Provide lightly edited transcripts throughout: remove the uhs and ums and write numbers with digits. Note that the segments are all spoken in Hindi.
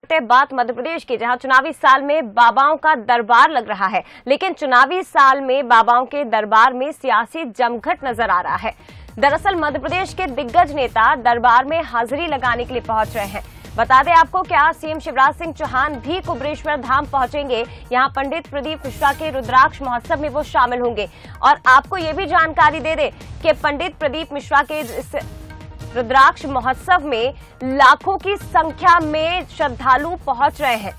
बात मध्य प्रदेश की, जहां चुनावी साल में बाबाओं का दरबार लग रहा है, लेकिन चुनावी साल में बाबाओं के दरबार में सियासी जमघट नजर आ रहा है। दरअसल मध्य प्रदेश के दिग्गज नेता दरबार में हाजिरी लगाने के लिए पहुंच रहे हैं। बता दें आपको, क्या सीएम शिवराज सिंह चौहान भी कुबेरेश्वर धाम पहुंचेंगे। यहां पंडित प्रदीप मिश्रा के रुद्राक्ष महोत्सव में वो शामिल होंगे। और आपको ये भी जानकारी दे दें कि पंडित प्रदीप मिश्रा के इस रुद्राक्ष महोत्सव में लाखों की संख्या में श्रद्धालु पहुंच रहे हैं।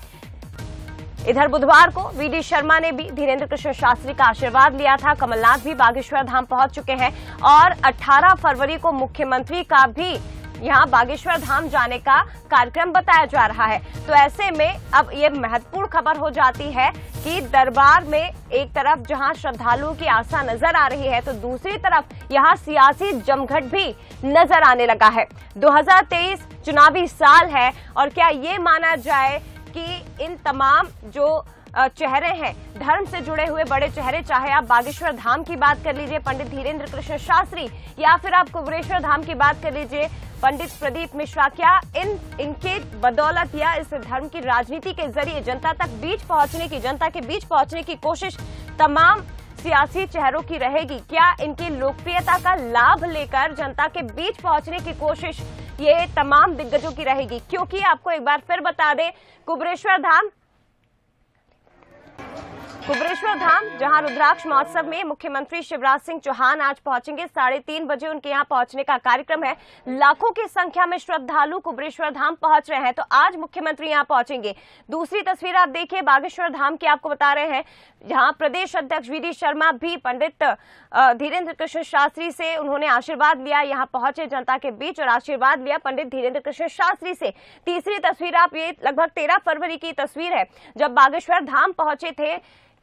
इधर बुधवार को वीडी शर्मा ने भी धीरेन्द्र कृष्ण शास्त्री का आशीर्वाद लिया था। कमलनाथ भी बागेश्वर धाम पहुंच चुके हैं और 18 फरवरी को मुख्यमंत्री का भी यहां बागेश्वर धाम जाने का कार्यक्रम बताया जा रहा है। तो ऐसे में अब ये महत्वपूर्ण खबर हो जाती है कि दरबार में एक तरफ जहां श्रद्धालुओं की आस्था नजर आ रही है, तो दूसरी तरफ यहां सियासी जमघट भी नजर आने लगा है। 2023 चुनावी साल है और क्या ये माना जाए कि इन तमाम जो चेहरे हैं, धर्म से जुड़े हुए बड़े चेहरे, चाहे आप बागेश्वर धाम की बात कर लीजिए पंडित धीरेन्द्र कृष्ण शास्त्री, या फिर आप कुबेरेश्वर धाम की बात कर लीजिए पंडित प्रदीप मिश्रा, क्या इनके बदौलत या इस धर्म की राजनीति के जरिए जनता के बीच पहुंचने की कोशिश तमाम सियासी चेहरों की रहेगी? क्या इनकी लोकप्रियता का लाभ लेकर जनता के बीच पहुंचने की कोशिश ये तमाम दिग्गजों की रहेगी? क्योंकि आपको एक बार फिर बता दें, कुबेरेश्वर धाम जहां रुद्राक्ष महोत्सव में मुख्यमंत्री शिवराज सिंह चौहान आज पहुंचेंगे। 3:30 बजे उनके यहां पहुंचने का कार्यक्रम है। लाखों की संख्या में श्रद्धालु कुबेरेश्वर धाम पहुंच रहे हैं, तो आज मुख्यमंत्री यहां पहुंचेंगे। दूसरी तस्वीर आप देखिए बागेश्वर धाम की, आपको बता रहे हैं जहां प्रदेश अध्यक्ष वीडी शर्मा भी पंडित धीरेन्द्र कृष्ण शास्त्री से उन्होंने आशीर्वाद लिया। यहां पहुंचे जनता के बीच और आशीर्वाद लिया पंडित धीरेन्द्र कृष्ण शास्त्री से। तीसरी तस्वीर आप, ये लगभग 13 फरवरी की तस्वीर है जब बागेश्वर धाम पहुंचे थे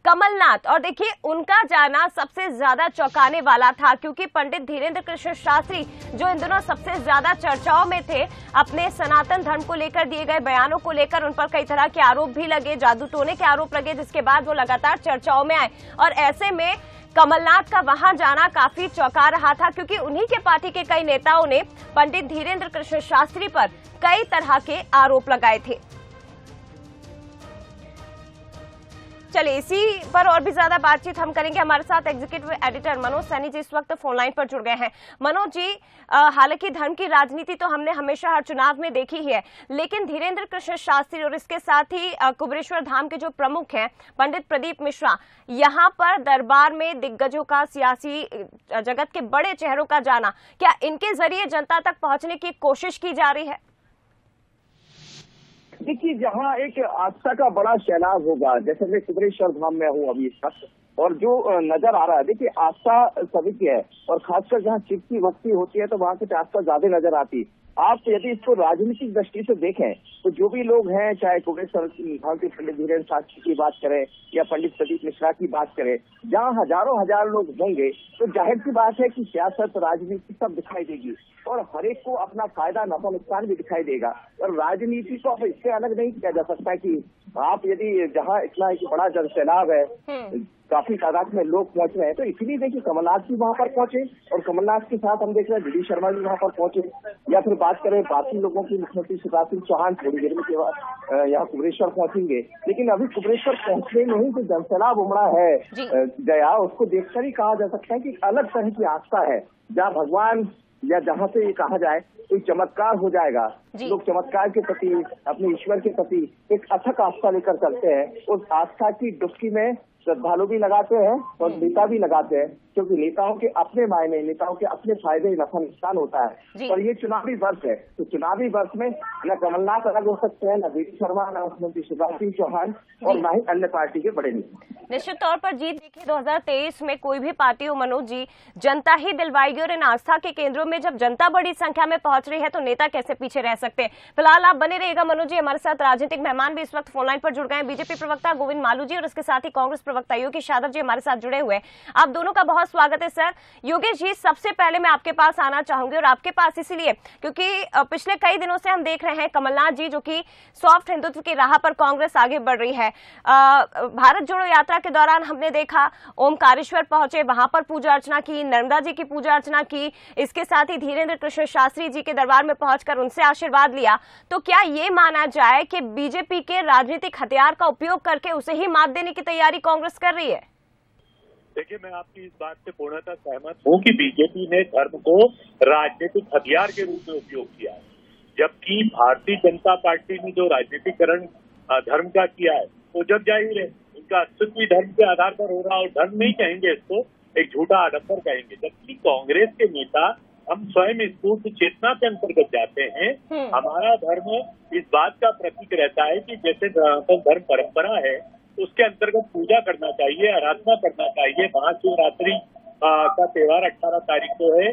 कमलनाथ, और देखिए उनका जाना सबसे ज्यादा चौंकाने वाला था, क्योंकि पंडित धीरेन्द्र कृष्ण शास्त्री जो इन दिनों सबसे ज्यादा चर्चाओं में थे, अपने सनातन धर्म को लेकर दिए गए बयानों को लेकर उन पर कई तरह के आरोप भी लगे, जादू टोने के आरोप लगे, जिसके बाद वो लगातार चर्चाओं में आए। और ऐसे में कमलनाथ का वहां जाना काफी चौंका रहा था, क्योंकि उन्हीं के पार्टी के कई नेताओं ने पंडित धीरेन्द्र कृष्ण शास्त्री पर कई तरह के आरोप लगाए थे। चलिए इसी पर और भी ज्यादा बातचीत हम करेंगे। हमारे साथ एग्जीक्यूटिव एडिटर मनोज सैनी जी इस वक्त फोन लाइन पर जुड़ गए हैं। मनोज जी, हालांकि धर्म की राजनीति तो हमने हमेशा हर चुनाव में देखी ही है, लेकिन धीरेन्द्र कृष्ण शास्त्री और इसके साथ ही कुबेरेश्वर धाम के जो प्रमुख हैं पंडित प्रदीप मिश्रा, यहाँ पर दरबार में दिग्गजों का, सियासी जगत के बड़े चेहरों का जाना, क्या इनके जरिए जनता तक पहुंचने की कोशिश की जा रही है? देखिए, जहाँ एक आस्था का बड़ा सैलाब होगा, जैसे मैं कुबेरेश्वर धाम में हूँ अभी इस वक्त, और जो नजर आ रहा है, देखिए आस्था सभी की है, और खासकर जहाँ शिव की भक्ति होती है तो वहाँ की आस्था ज्यादा नजर आती है। आप यदि इसको राजनीतिक दृष्टि से देखें तो जो भी लोग हैं, चाहे कुबेरेश्वर धाम के पंडित धीरेन्द्र शास्त्री की बात करें या पंडित प्रदीप मिश्रा की बात करें, जहाँ हजारों हजार लोग होंगे, तो जाहिर सी बात है कि सियासत, राजनीति सब दिखाई देगी और हर एक को अपना फायदा, नफा नुकसान भी दिखाई देगा। और राजनीति को अब इससे अलग नहीं किया जा सकता कि आप यदि जहाँ इतना एक बड़ा जन सैलाब है, काफी तादाद में लोग पहुंच रहे हैं, तो इसलिए देखिए कमलनाथ भी वहां पर पहुंचे और कमलनाथ के साथ हम देख रहे हैं वीडी शर्मा भी वहां पर पहुंचे, या फिर बात करें बाकी लोगों की, मुख्यमंत्री शिवराज सिंह चौहान थोड़ी देर में यहाँ कुबेरेश्वर पहुंचेंगे। लेकिन अभी कुबेरेश्वर पहुंचने में ही जो जनसैलाब उमड़ा है जया, उसको देखकर ही कहा जा सकता है कि अलग तरह की आस्था है, जहाँ भगवान या जहाँ से ये कहा जाए कोई चमत्कार हो जाएगा, लोग चमत्कार के प्रति, अपने ईश्वर के प्रति एक अथक आस्था लेकर चलते हैं। उस आस्था की डुबकी में श्रद्धालु भी लगाते हैं और नेता भी लगाते हैं, क्योंकि नेताओं के अपने मायने, नेताओं के अपने फायदे, नफा नुकसान होता है। और ये चुनावी वर्ष है, तो चुनावी वर्ष में न कमलनाथ अलग हो सकते हैं, न वीडी शर्मा, न मुख्यमंत्री शिवराज सिंह चौहान, और न ही अन्य पार्टी के बड़े नेता। निश्चित तौर पर जीत देखिए 2023 में कोई भी पार्टी हो मनोज जी, जनता ही दिलवाएगी, और इन आस्था के केंद्रों में जब जनता बड़ी संख्या में पहुंच रही है तो नेता कैसे पीछे रह सकते हैं। फिलहाल आप बने रहिएगा मनोज जी, हमारे साथ राजनीतिक मेहमान भी इस वक्त फोनलाइन पर जुड़ गए हैं। बीजेपी प्रवक्ता गोविंद मालू जी और इसके साथ ही कांग्रेस प्रवक्ता योगेश यादव जी हमारे साथ जुड़े हुए हैं। आप दोनों का बहुत बहुत स्वागत है सर। योगेश जी, सबसे पहले मैं आपके पास आना चाहूंगी, और आपके पास इसीलिए क्योंकि पिछले कई दिनों से हम देख रहे हैं कमलनाथ जी जो कि सॉफ्ट हिंदुत्व की राह पर कांग्रेस आगे बढ़ रही है। भारत जोड़ो यात्रा के दौरान हमने देखा ओमकारेश्वर पहुंचे, वहां पर पूजा अर्चना की, नर्मदा जी की पूजा अर्चना की, इसके साथ ही धीरेन्द्र कृष्ण शास्त्री जी के दरबार में पहुंचकर उनसे आशीर्वाद लिया। तो क्या ये माना जाए कि बीजेपी के राजनीतिक हथियार का उपयोग करके उसे ही मात देने की तैयारी कांग्रेस कर रही है? देखिए, मैं आपकी इस बात से पूर्णतः सहमत हूँ कि बीजेपी ने धर्म को राजनीतिक हथियार के रूप में उपयोग किया है, जबकि भारतीय जनता पार्टी ने जो राजनीतिकरण धर्म का किया है वो जग जाहिर है। इनका अस्तित्व धर्म के आधार पर हो रहा, और धर्म नहीं कहेंगे इसको, एक झूठा आडंबर कहेंगे। जबकि कांग्रेस के नेता हम स्वयं स्फूर्त चेतना के अंतर्गत जाते हैं। हमारा धर्म इस बात का प्रतीक रहता है कि जैसे सनातन धर्म परंपरा है उसके अंतर्गत पूजा करना चाहिए, आराधना करना चाहिए। महाशिवरात्रि का त्योहार 18 तारीख को है,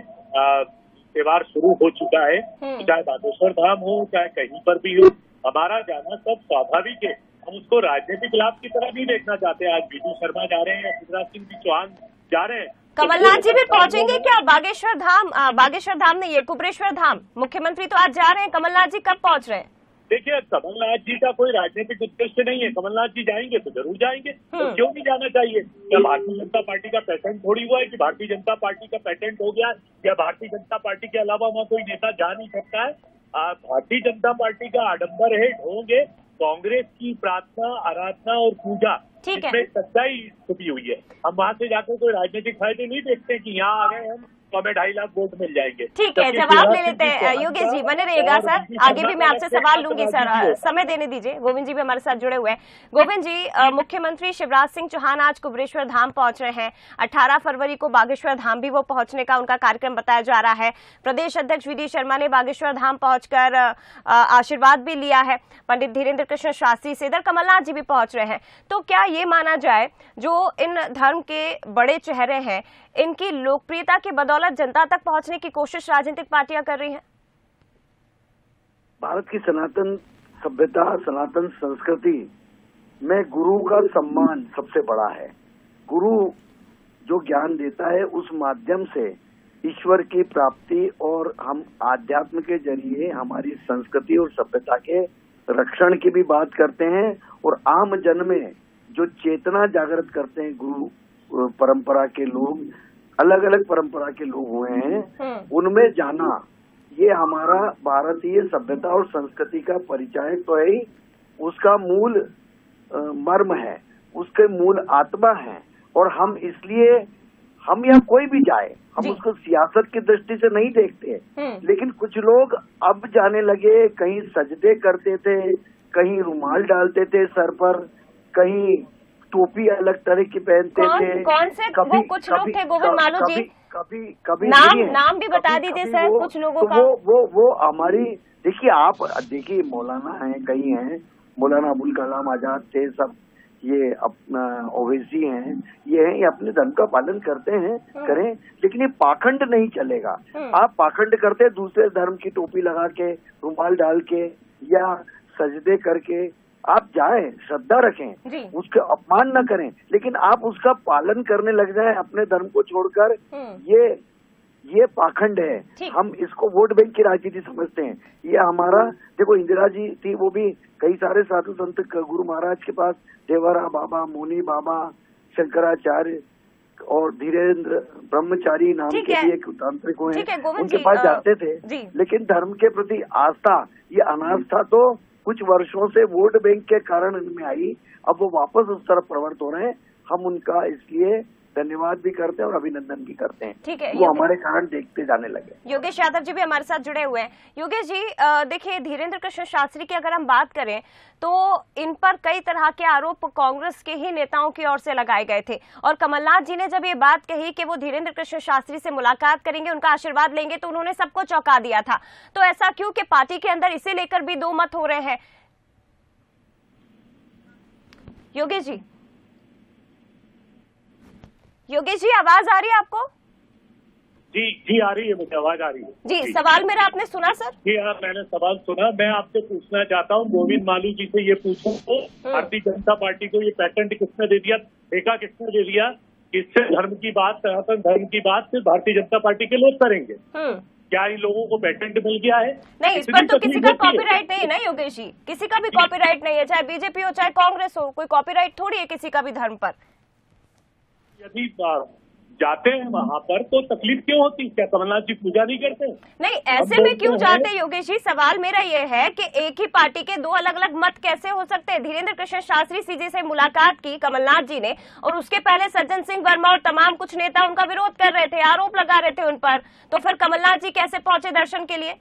त्योहार शुरू हो चुका है। चाहे बागेश्वर धाम हो, चाहे कहीं पर भी हो, हमारा जाना सब स्वाभाविक है। हम उसको राजनीतिक लाभ की तरह नहीं देखना चाहते। आज बीडी शर्मा जा रहे हैं या शिवराज सिंह चौहान जा रहे हैं, कमलनाथ जी भी पहुंचेंगे क्या बागेश्वर धाम? बागेश्वर धाम नहीं है, कुबरेश्वर धाम। मुख्यमंत्री तो आज जा रहे हैं, कमलनाथ जी कब पहुंच रहे हैं? देखिए, कमलनाथ जी का कोई राजनीतिक उद्देश्य नहीं है। कमलनाथ जी जाएंगे तो जरूर जाएंगे, तो क्यों नहीं जाना चाहिए? क्या भारतीय जनता पार्टी का पेटेंट थोड़ी हुआ है कि भारतीय जनता पार्टी का पेटेंट हो गया या भारतीय जनता पार्टी के अलावा वहाँ कोई नेता जा नहीं सकता है? भारतीय जनता पार्टी का आडंबर है, ढोंग है। कांग्रेस की प्रार्थना, आराधना और पूजा इसमें सच्चाई छुपी हुई है। हम वहाँ से जाकर कोई राजनीतिक फायदे नहीं देखते कि यहाँ आ गए हम तो हमें 2.5 लाख वोट मिल जाएंगे। ठीक है, जवाब ले लेते हैं। योगेश जी बने रहिएगा सर, आगे भी मैं आपसे सवाल लूंगी सर, समय देने दीजिए। गोविंद जी भी हमारे साथ जुड़े हुए हैं। गोविंद जी, मुख्यमंत्री शिवराज सिंह चौहान आज कुबरेश्वर धाम पहुंच रहे हैं। 18 फरवरी को बागेश्वर धाम भी वो पहुंचने का उनका कार्यक्रम बताया जा रहा है। प्रदेश अध्यक्ष वीडी शर्मा ने बागेश्वर धाम पहुंचकर आशीर्वाद भी लिया है पंडित धीरेन्द्र कृष्ण शास्त्री से। इधर कमलनाथ जी भी पहुंच रहे हैं। तो क्या ये माना जाए जो इन धर्म के बड़े चेहरे हैं, इनकी लोकप्रियता की बदौलत जनता तक पहुंचने की कोशिश राजनीतिक पार्टियां कर रही हैं? भारत की सनातन सभ्यता, सनातन संस्कृति में गुरु का सम्मान सबसे बड़ा है। गुरु जो ज्ञान देता है उस माध्यम से ईश्वर की प्राप्ति और हम आध्यात्म के जरिए हमारी संस्कृति और सभ्यता के रक्षण की भी बात करते हैं। और आम जन में जो चेतना जागृत करते हैं गुरु परंपरा के लोग, अलग अलग परंपरा के लोग हुए हैं, उनमें जाना ये हमारा भारतीय सभ्यता और संस्कृति का परिचय तो है ही, उसका मूल मर्म है, उसके मूल आत्मा है। और हम इसलिए, हम या कोई भी जाए, हम उसको सियासत की दृष्टि से नहीं देखते, लेकिन कुछ लोग अब जाने लगे, कहीं सजदे करते थे, कहीं रुमाल डालते थे सर पर, कहीं टोपी अलग तरह की पहनते थे। कौन से वो कुछ लोग थे गोविंद मालू जी? कभी नाम भी बता दीजिए सर कुछ लोगों का। वो हमारी, देखिए मौलाना है, कई हैं, मौलाना अबुल कलाम आजाद थे, सब ये अपना ओवैसी हैं, ये अपने धर्म का पालन करते हैं, करें, लेकिन ये पाखंड नहीं चलेगा। आप पाखंड करते दूसरे धर्म की टोपी लगा के, रुमाल डाल के या सजदे करके आप जाएं, श्रद्धा रखें, उसका अपमान न करें, लेकिन आप उसका पालन करने लग जाएं अपने धर्म को छोड़कर, ये पाखंड है। हम इसको वोट बैंक की राजनीति समझते हैं। ये हमारा, देखो इंदिरा जी थी, वो भी कई सारे साधु संत गुरु महाराज के पास, देवरा बाबा, मुनि बाबा, शंकराचार्य और धीरेन्द्र ब्रह्मचारी नाम के भी एक तांत्रिक हुए, उनके पास जाते थे। लेकिन धर्म के प्रति आस्था, ये अनास्था तो कुछ वर्षों से वोट बैंक के कारण इनमें आई, अब वो वापस उस तरफ प्रवृत्त हो रहे हैं। हम उनका इसलिए धन्यवाद भी करते हैं और अभिनंदन भी करते हैं। ठीक है, वो हमारे कारण देखते जाने लगे। योगेश यादव जी भी हमारे साथ जुड़े हुए हैं। योगेश जी, देखिए धीरेन्द्र कृष्ण शास्त्री की अगर हम बात करें तो इन पर कई तरह के आरोप कांग्रेस के ही नेताओं की ओर से लगाए गए थे, और कमलनाथ जी ने जब ये बात कही कि वो धीरेन्द्र कृष्ण शास्त्री से मुलाकात करेंगे, उनका आशीर्वाद लेंगे, तो उन्होंने सबको चौंका दिया था। तो ऐसा क्यों कि पार्टी के अंदर इसे लेकर भी दो मत हो रहे हैं? योगेश जी आवाज आ रही है आपको? जी आ रही है, मुझे आवाज आ रही है। जी, सवाल मेरा आपने सुना सर? जी हाँ, मैंने सवाल सुना। मैं आपसे पूछना चाहता हूँ, गोविंद मालू जी से ये पूछूं तो भारतीय जनता पार्टी को ये पेटेंट किसने दे दिया, ठेका किसने दे दिया इससे धर्म की बात, सनातन धर्म की बात सिर्फ भारतीय जनता पार्टी के लोग करेंगे। क्या इन लोगों को पेटेंट मिल गया है? नहीं, इस पर तो किसी का कॉपीराइट नहीं है ना योगेश जी, किसी का भी कॉपीराइट नहीं है, चाहे बीजेपी हो चाहे कांग्रेस हो, कोई कॉपीराइट थोड़ी है किसी का भी धर्म पर। यदि जाते हैं वहां पर तो तकलीफ क्यों होती? क्या कमलनाथ जी पूजा नहीं करते? नहीं, ऐसे में क्यों जाते योगेश जी? सवाल मेरा ये है कि एक ही पार्टी के दो अलग अलग मत कैसे हो सकते हैं? धीरेन्द्र कृष्ण शास्त्री सीजे से मुलाकात की कमलनाथ जी ने, और उसके पहले सज्जन सिंह वर्मा और तमाम कुछ नेता उनका विरोध कर रहे थे, आरोप लगा रहे थे उन पर, तो फिर कमलनाथ जी कैसे पहुंचे दर्शन के लिए?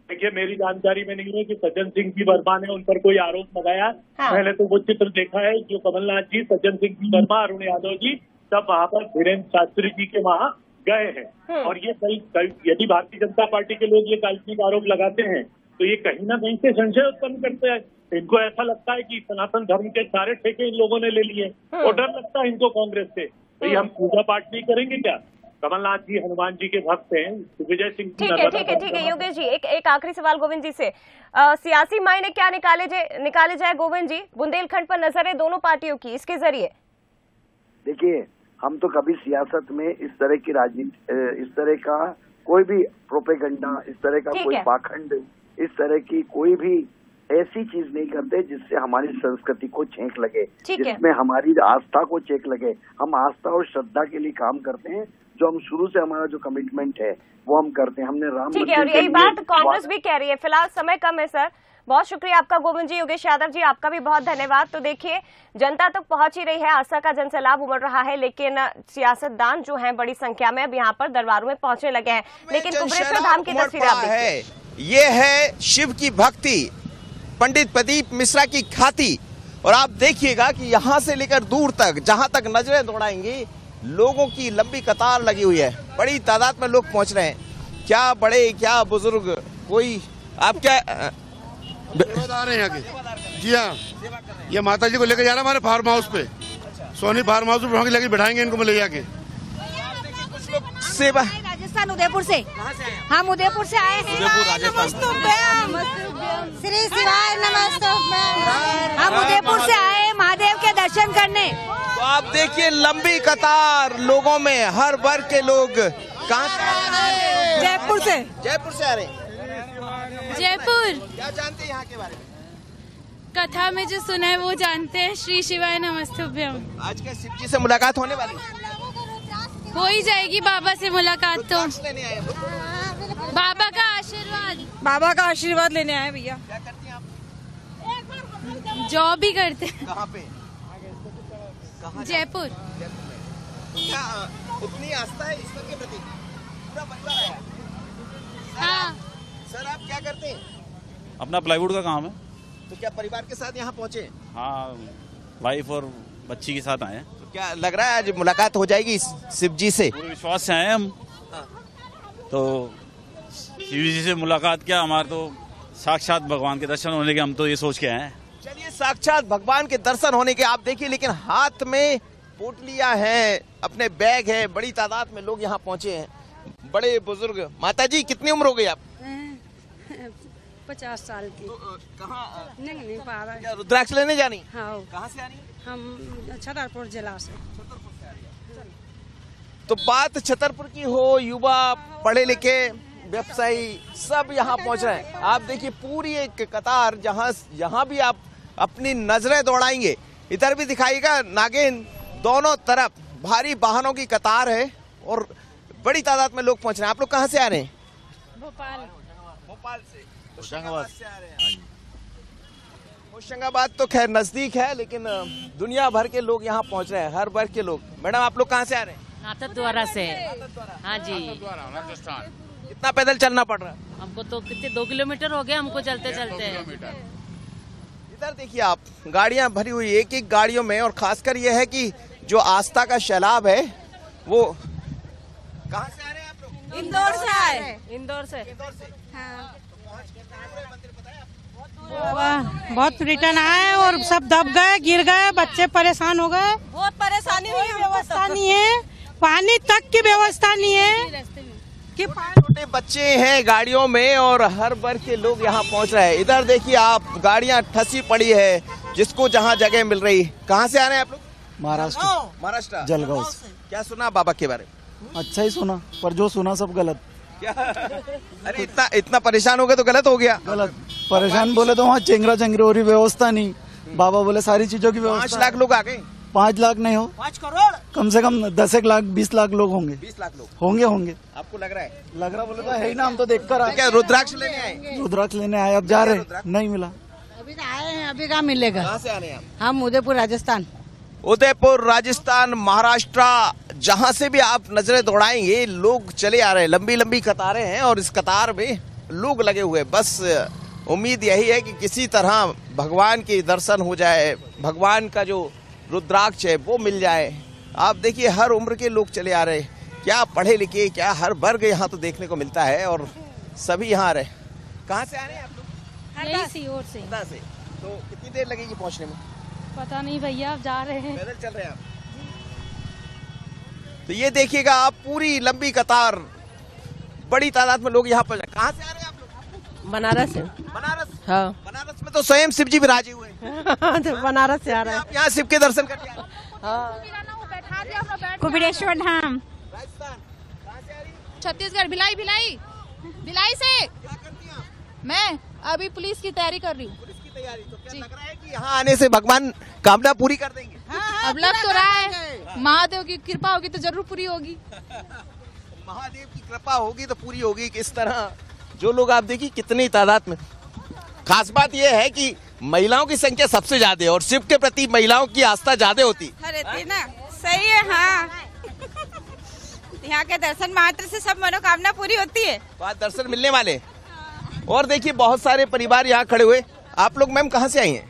देखिए, मेरी जानकारी में नहीं है कि सज्जन सिंह जी वर्मा ने उन पर कोई आरोप लगाया। हाँ। मैंने तो वो चित्र देखा है जो कमलनाथ जी, सज्जन सिंह जी वर्मा, अरुण यादव जी सब वहाँ पर धीरेन्द्र शास्त्री जी के वहाँ गए हैं। और ये यदि भारतीय जनता पार्टी के लोग ये काल्पनिक आरोप लगाते हैं तो ये कहीं ना कहीं से संशय उत्पन्न करते हैं। इनको ऐसा लगता है कि सनातन धर्म के सारे ठेके इन लोगों ने ले लिए, और डर लगता है इनको कांग्रेस से। तो हम पूजा पाठ नहीं करेंगे क्या? कमलनाथ जी हनुमान जी के भक्त हैं, विजय सिंह। ठीक है योगेश जी, एक आखिरी सवाल गोविंद जी से, सियासी मायने क्या निकाले जाए गोविंद जी बुंदेलखंड पर नजर है दोनों पार्टियों की इसके जरिए? देखिए, हम तो कभी सियासत में इस तरह की राजनीति, इस तरह का कोई भी प्रोपेगेंडा, इस तरह का कोई पाखंड, इस तरह की कोई भी ऐसी चीज नहीं करते जिससे हमारी संस्कृति को छेंक लगे, जिसमें हमारी आस्था को छेंक लगे। हम आस्था और श्रद्धा के लिए काम करते हैं, जो हम शुरू से हमारा जो कमिटमेंट है वो हम करते हैं। हमने राम ठीक है, और यही बात कांग्रेस भी कह रही है। फिलहाल समय कम है सर, बहुत शुक्रिया आपका गोविंद जी। योगेश यादव जी आपका भी बहुत धन्यवाद। तो देखिए, जनता तक पहुंच ही रही है, आस्था का जनसैलाब उमड़ रहा है, लेकिन सियासतदान जो हैं बड़ी संख्या में अब यहाँ पर दरबारों में पहुंचने लगे हैं। लेकिन कुबरेश्वर धाम की तस्वीर आप देखिए, ये है शिव की भक्ति, पंडित प्रदीप मिश्रा की ख्याति। और आप देखिएगा कि यहाँ से लेकर दूर तक, जहाँ तक नजरें दौड़ाएंगी, लोगों की लंबी कतार लगी हुई है, बड़ी तादाद में लोग पहुंच रहे हैं। क्या बड़े क्या बुजुर्ग, कोई आप क्या सेवादार हैं यहाँ के? जी हाँ, ये माता जी को लेकर जा रहा है हमारे फार्म हाउस पे, सोनी फार्म हाउस पे लेकर बैठाएंगे इनको ले जाके। सेवा राजस्थान उदयपुर से, हम उदयपुर से आए हैं। श्री शिवाय नमस्तुभ्यम। हम उदयपुर से आए महादेव के दर्शन करने। तो आप देखिए लंबी कतार लोगों में, हर वर्ग के लोग। कहाँ से? जयपुर से। जयपुर से आ रहे हैं? जयपुर। क्या जानते हैं यहाँ के बारे में? कथा में जो सुना है वो जानते हैं। श्री शिवाय नमस्तुभ्यम। आज के शिव जी से मुलाकात होने वाली हो ही जाएगी बाबा से मुलाकात। तो लेने आए बाबा का आशीर्वाद, बाबा का आशीर्वाद लेने आए भैया। क्या करती हैं आप? जॉब भी करते हैं। कहाँ पे? जयपुर। क्या उतनी आस्था है ईश्वर के प्रति? पूरा परिवार आया? हाँ सर, आप क्या करते हैं? अपना प्लाईवुड का काम है। तो क्या परिवार के साथ यहाँ पहुँचे? हाँ, वाइफ और बच्ची के साथ आए हैं। तो क्या लग रहा है आज मुलाकात हो जाएगी शिव जी से? पूरे विश्वास से आए हम। तो शिव जी से मुलाकात क्या, हमारे तो साक्षात भगवान के दर्शन होने के हम तो ये सोच के आए हैं। चलिए, साक्षात भगवान के दर्शन होने के आप देखिए, लेकिन हाथ में पोटलियां हैं, अपने बैग है, बड़ी तादाद में लोग यहाँ पहुँचे हैं, बड़े बुजुर्ग। माता जी कितनी उम्र हो गई आप? 50 साल की। तो कहाँ नहीं पा रहा है। रुद्राक्ष लेने जानी? हाँ। कहाँ से आनी? हम छतरपुर जिला से। तो बात छतरपुर की हो, युवा, पढ़े लिखे, व्यवसायी सब यहाँ पहुँच रहे हैं। आप देखिए पूरी एक कतार, जहाँ भी आप अपनी नजरें दौड़ाएंगे, इधर भी दिखाएगा नागिन, दोनों तरफ भारी वाहनों की कतार है और बड़ी तादाद में लोग पहुँच रहे हैं। आप लोग कहाँ से आ रहे हैं? भोपाल से। होशंगाबाद से आ रहे हैं। होशंगाबाद तो खैर नजदीक है, लेकिन दुनिया भर के लोग यहाँ पहुँच रहे हैं, हर वर्ग के लोग। मैडम, आप लोग कहाँ से आ रहे हैं? नाथद्वारा से। हाँ जी। राजस्थान। कितना पैदल चलना पड़ रहा है? हमको तो कितने 2 किलोमीटर हो गए हमको चलते चलते। इधर देखिए आप, गाड़ियां भरी हुई, एक एक गाड़ियों में। और खासकर ये है कि जो आस्था का सैलाब है वो। कहाँ से आ रहे हैं आप लोग? इंदौर से आए। इंदौर से। हाँ। बहुत रिटर्न आए और सब दब गए, गिर गए, बच्चे परेशान हो गए। बहुत परेशानी हुई, व्यवस्था नहीं है, पानी तक की व्यवस्था नहीं है कि छोटे बच्चे हैं गाड़ियों में और हर वर्ग के लोग यहाँ पहुँच रहे हैं। इधर देखिए आप, गाड़ियाँ ठसी पड़ी है, जिसको जहाँ जगह मिल रही। कहाँ से आ रहे हैं आप लोग? महाराष्ट्र जलगांव से। क्या सुना बाबा के बारे में? अच्छा ही सुना, पर जो सुना सब गलत। क्या? अरे इतना परेशान हो गए तो गलत हो गया। गलत परेशान बोले तो वहाँ चेंगरा चेंगरी हो रही, व्यवस्था नहीं। बाबा बोले सारी चीजों की व्यवस्था। 5 लाख लोग आ गए। 5 लाख नहीं हो, 5 करोड़ कम से कम 10 लाख 20 लाख लोग होंगे। 20 लाख लोग होंगे। आपको लग रहा है? लग रहा बोले तो है ही ना, हम तो देख कर क्या रुद्राक्ष लेने आए? रुद्राक्ष लेने आए, अब जा रहे, नहीं मिला। अभी तो आए हैं, अभी कहाँ मिलेगा। कहाँ से आ रहे हैं आप? हम उदयपुर राजस्थान। उदयपुर राजस्थान, महाराष्ट्र, जहां से भी आप नजरें दौड़ाएंगे लोग चले आ रहे हैं। लंबी लंबी कतारें हैं और इस कतार में लोग लगे हुए। बस उम्मीद यही है कि किसी तरह भगवान के दर्शन हो जाए, भगवान का जो रुद्राक्ष है वो मिल जाए। आप देखिए हर उम्र के लोग चले आ रहे, क्या पढ़े लिखे, क्या हर वर्ग यहाँ तो देखने को मिलता है और सभी यहाँ आ रहे। कहाँ से आ रहे हैं आप लोग? यही सीहोर से। तो कितनी देर लगेगी पहुँचने में? पता नहीं भैया, आप जा रहे हैं। पैदल चल रहे हैं आप? तो ये देखिएगा आप, पूरी लंबी कतार, बड़ी तादाद में लोग यहाँ पर। कहाँ से आ रहे हैं आप लोग? बनारस से। बनारस? हाँ। बनारस में तो स्वयं शिव जी विराजे हुए हैं। तो बनारस से आ रहा है। आप यहाँ शिव के दर्शन कर लिया? कुबेरेश्वर धाम। राजस्थान। कहाँ से आ रही? छत्तीसगढ़, भिलाई से। क्या करती हैं आप? मैं अभी पुलिस की तैयारी कर रही हूँ। पुलिस की तैयारी। तो क्या लग रहा है कि यहाँ आने से भगवान कामना पूरी कर देंगे? अब लग तो रहा है, महादेव की कृपा होगी तो जरूर पूरी होगी। महादेव की कृपा होगी तो पूरी होगी। किस तरह जो लोग आप देखिए कितनी तादाद में। खास बात यह है कि महिलाओं की संख्या सबसे ज्यादा है और शिव के प्रति महिलाओं की आस्था ज्यादा होती रहती ना। सही है। हाँ, यहाँ के दर्शन मात्र से सब मनोकामना पूरी होती है। तो आज दर्शन मिलने वाले। और देखिए बहुत सारे परिवार यहाँ खड़े हुए। आप लोग मैम कहाँ से आई हैं?